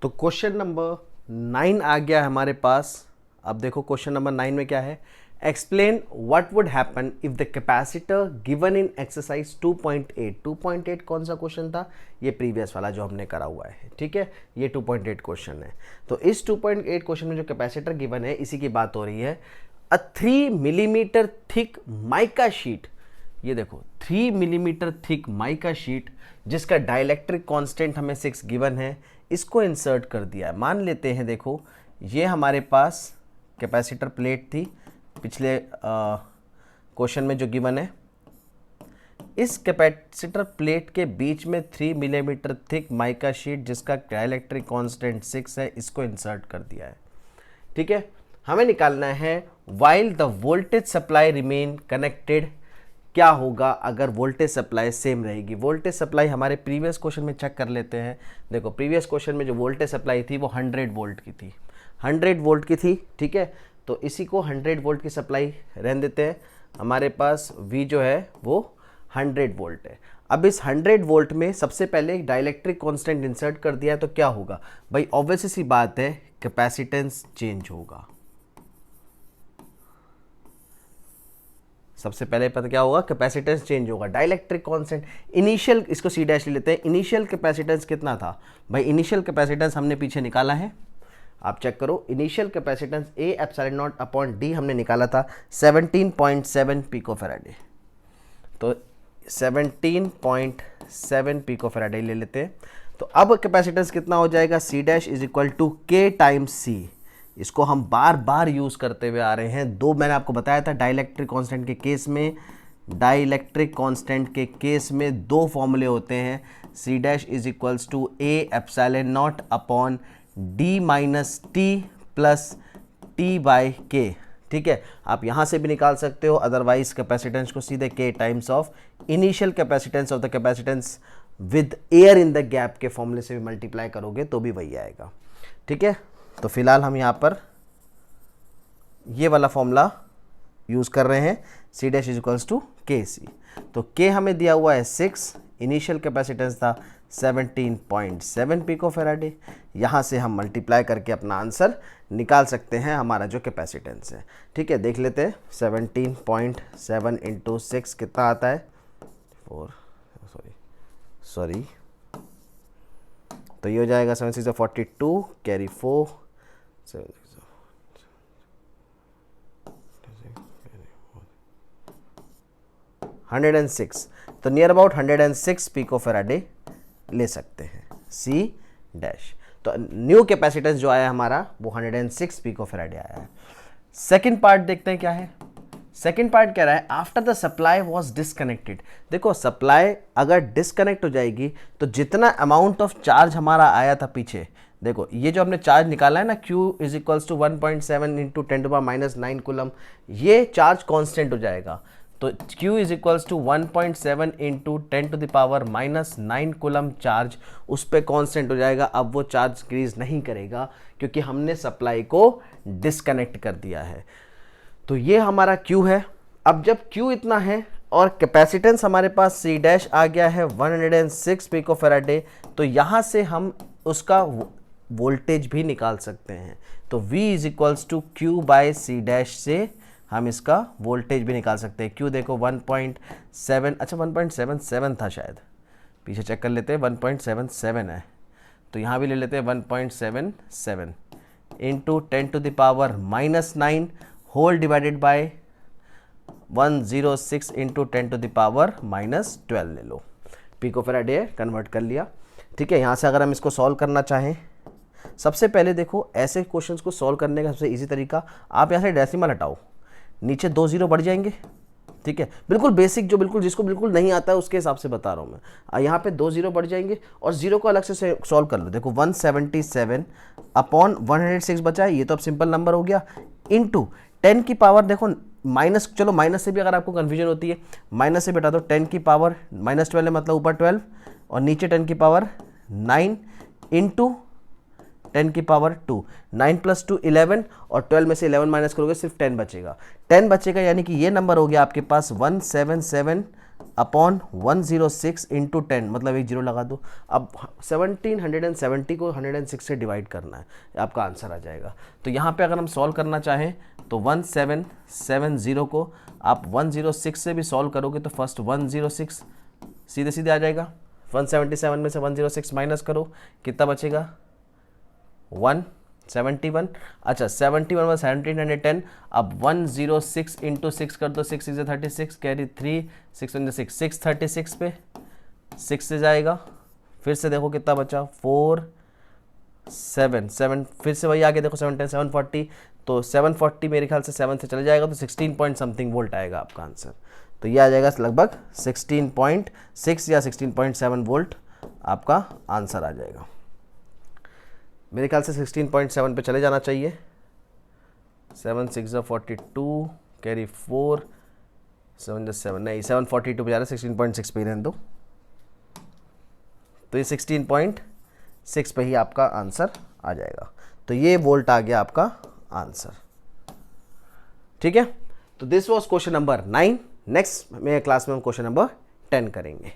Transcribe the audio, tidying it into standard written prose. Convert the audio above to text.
तो question number 9 आ गया हमारे पास। अब देखो क्वेश्चन नंबर 9 में क्या है, explain what would happen if the capacitor given in exercise 2.8 कौन सा क्वेश्चन था, ये प्रीवियस वाला जो हमने करा हुआ है, ठीक है, ये 2.8 क्वेश्चन है। तो इस 2.8 क्वेश्चन में जो कैपेसिटर गिवन है इसी की बात हो रही है। अ 3 मिलीमीटर थिक माइका शीट, ये देखो 3 मिलीमीटर थिक माइका शीट जिसका डाइलेक्ट्रिक कांस्टेंट हमें 6 गिवन है, इसको इंसर्ट कर दिया है। मान लेते हैं देखो ये हमारे पास कैपेसिटर प्लेट थी पिछले क्वेश्चन में जो गिवन है, इस कैपेसिटर प्लेट के बीच में 3 मिलीमीटर थिक माइका शीट जिसका डाइलेक्ट्रिक कांस्टेंट 6 है, इसको इंसर्ट कर दिया है, ठीक है। हमें निकालना है while the voltage supply remain connected, क्या होगा अगर वोल्टेज सप्लाई सेम रहेगी। वोल्टेज सप्लाई हमारे प्रीवियस क्वेश्चन में चेक कर लेते हैं। देखो प्रीवियस क्वेश्चन में जो वोल्टेज सप्लाई थी वो 100 वोल्ट की थी, 100 वोल्ट की थी, ठीक है। तो इसी को 100 वोल्ट की सप्लाई रहने देते हैं। हमारे पास V जो है वो 100 वोल्ट है। अब इस 100 वोल्ट में सबसे पहले डाइलेक्ट्रिक कांस्टेंट इंसर्ट कर दिया है, तो क्या होगा भाई, ऑब्वियस सी बात है कैपेसिटेंस चेंज होगा। सबसे पहले पता क्या होगा, कैपेसिटेंस चेंज होगा। डाइलेक्ट्रिक कांस्टेंट इनिशियल, इसको C डैश ले लेते हैं, इनिशियल कैपेसिटेंस कितना था भाई, इनिशियल कैपेसिटेंस हमने पीछे निकाला है, आप चेक करो। Initial capacitance A epsilon naught upon D हमने निकाला था 17.7 पिकोफैराडे। तो 17.7 पिकोफैराडे ले लेते हैं। तो अब कैपेसिटेंस कितना हो जाएगा, C dash is equal to K times C। इसको हम बार बार यूज करते हुए आ रहे हैं। दो मैंने आपको बताया था डाइलेक्ट्रिक कांस्टेंट के केस में, डाइलेक्ट्रिक कांस्टेंट के केस में दो फॉर्मूले होते हैं, C dash is equals to A epsilon naught upon D minus t plus t by K, ठीक है। आप यहाँ से भी निकाल सकते हो, अदरवाइज कैपेसिटेंस को सीधे K times of initial capacitance of the capacitance with air in the gap के फॉर्मूले से भी मल्टीप्लाई करोगे तो भी वही आएगा, ठीक है। तो फिलहाल हम यहाँ पर ये वाला फॉर्मूला यूज़ कर रहे हैं, C dash is equals to K C. तो K हमें दिया हुआ है 6, इनिशियल कैपेसिटेंस था 17.7 पिकोफैराडे। यहाँ से हम मल्टीप्लाई करके अपना आंसर निकाल सकते हैं, हमारा जो कैपेसिटेंस है, ठीक है। देख लेते हैं 17.7 इंटू 6 कितना आता है, 4 सॉरी तो ये हो जाएगा 7 6 42 कैरी 4 106, तो नियर अबाउट 106 पिकोफैराडे ले सकते हैं C डैश। तो न्यू कैपेसिटेंस जो आया हमारा वो 106 पिकोफैराडे आया है। सेकंड पार्ट देखते हैं क्या है। सेकंड पार्ट कह रहा है after the supply was disconnected. देखो सप्लाई अगर डिसकनेक्ट हो जाएगी तो जितना अमाउंट ऑफ चार्ज हमारा आया था पीछे, देखो ये जो हमने चार्ज निकाला है ना, Q is equals to 1.7 into 10⁻⁹ coulomb, ये चार्ज कांस्टेंट हो जाएगा। तो Q is equals to 1.7 into 10⁻⁹ coulomb charge उस पर कांस्टेंट हो जाएगा। अब वो चार्ज इंक्रीज नहीं करेगा क्योंकि हमने सप्लाई को डिसकनेक्ट कर दिया है। तो ये हमारा Q है। अब जब Q इतना है और कैपेसिटेंस हमारे पास C डैश आ गया है 106 पिकोफैराडे, तो यहाँ से हम उसका वोल्टेज भी निकाल सकते हैं। तो V is equals to Q by C dash से हम इसका वोल्टेज भी निकाल सकते हैं। Q देखो 1.7, अच्छा 1.77 था शायद, पीछे चेक कर लेते हैं, 1.77 है। तो यहाँ भी ले लेते हैं 1.77 into 10⁻⁹ whole divided by 106 into 10⁻⁻12 ले लो, पिकोफैराडे कन्वर्ट कर लिया, ठीक है। यहाँ से अगर हम इसको सॉल्व करना चाहें, सबसे पहले देखो ऐसे क्वेश्चंस को सॉल्व करने का सबसे इजी तरीका, आप यहाँ से डेसिमल हटाओ, नीचे 2 0 बढ़ जाएंगे, ठीक है। बिल्कुल बेसिक, जो बिल्कुल जिसको बिल्कुल नहीं आता है उसके हिसाब से बता रहा हूँ मैं। यहाँ पे 2 0 बढ़ जाएंगे और 0 को अलग से सॉल्व कर लो। देखो 177 अपॉन 106 बचा है, ये तो अब सिंपल नंबर हो गया, इनटू 10 की पावर, देखो माइनस, चलो माइनस से भी अगर आपको कन्फ्यूजन होती है माइनस से बेटा, तो 10 की पावर -12 है, मतलब ऊपर 12 और नीचे 10 की पावर 9 इंटू 10 की पावर 2, 9 प्लस 2 11 और 12 में से 11 माइनस करोगे सिर्फ 10 बचेगा, 10 बचेगा, यानी कि ये नंबर हो गया आपके पास 177 अपॉन 106 इंटू 10, मतलब एक जीरो लगा दो। अब 1770 को 106 से डिवाइड करना है, आपका आंसर आ जाएगा। तो यहाँ पे अगर हम सॉल्व करना चाहें तो 1770 को आप 106 से भी सॉल्व करोगे तो फर्स्ट 106 सीधे सीधे आ जाएगा। 177 में से 106 माइनस करो, कितना बचेगा 171। अच्छा 71 में 1710, अब 106 इंटू 6 कर दो, 6 6 36, कैरी 3, 6 6 636 पे 6 से जाएगा। फिर से देखो कितना बचा 4 7 7, फिर से वही आगे देखो 740, तो 740 मेरे ख्याल से 7 से चले जाएगा तो 16 पॉइंट समथिंग वोल्ट आएगा आपका आंसर। तो ये आ जाएगा लगभग 16.6 या 16.7 वोल्ट आपका आंसर आ जाएगा। मेरे ख्याल से 16.7 पे चले जाना चाहिए। 7 6 42, कैरी 4, 7 7, नहीं 742 पे जा रहा है, 16.6 पे ही रहने दो। तो ये 16.6 पे ही आपका आंसर आ जाएगा। तो ये वोल्ट आ गया आपका आंसर। ठीक है, तो this was question number 9। Next में क्लास में हम क्वेश्चन नंबर 10 करेंगे।